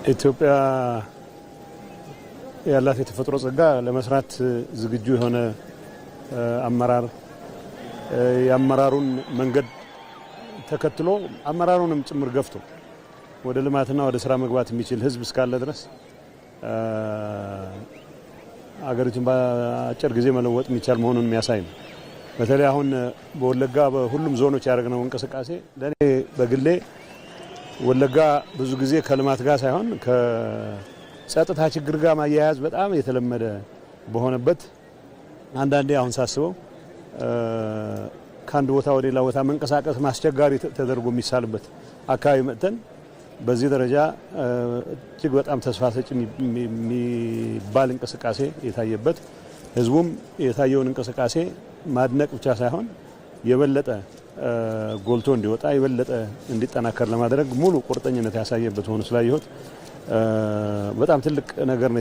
ኢትዮጵያ ያላት የተፈጥሮ ጸጋ ለመስራት ዝግጁ የሆነ አመራር የአመራሩን መንገድ ተከትሎ አመራሩንም ጭምር ገፍቶ ወደ ልማትና ወደ ስራ መግባት የሚችል ህዝብ እስካለ ድረስ አገሪቱን በአጭር ጊዜ መለወጥ የሚቻል መሆኑን የሚያሳይ ነው። በተለይ አሁን በወለጋ በሁሉም ዞኖች ያደረግነው እንቅስቃሴ ለኔ በግሌ ወለጋ ብዙ ጊዜ ከልማት ጋር ሳይሆን ከጸጥታ ችግር ጋር ማያያዝ በጣም የተለመደ በሆነበት አንዳንዴ አሁን ሳስበው ከአንድ ቦታ ወደ ሌላ ቦታ መንቀሳቀስ ማስቸጋሪ ተደርጎ የሚሳልበት አካባቢ መጥተን በዚህ ደረጃ እጅግ በጣም ተስፋ ሰጪ የሚባል እንቅስቃሴ የታየበት ህዝቡም የታየውን እንቅስቃሴ ማድነቅ ብቻ ሳይሆን የበለጠ ጎልቶ እንዲወጣ የበለጠ እንዲጠናከር ለማድረግ ሙሉ ቁርጠኝነት ያሳየበት ሆኖ ስላየሁት በጣም ትልቅ ነገር ነው።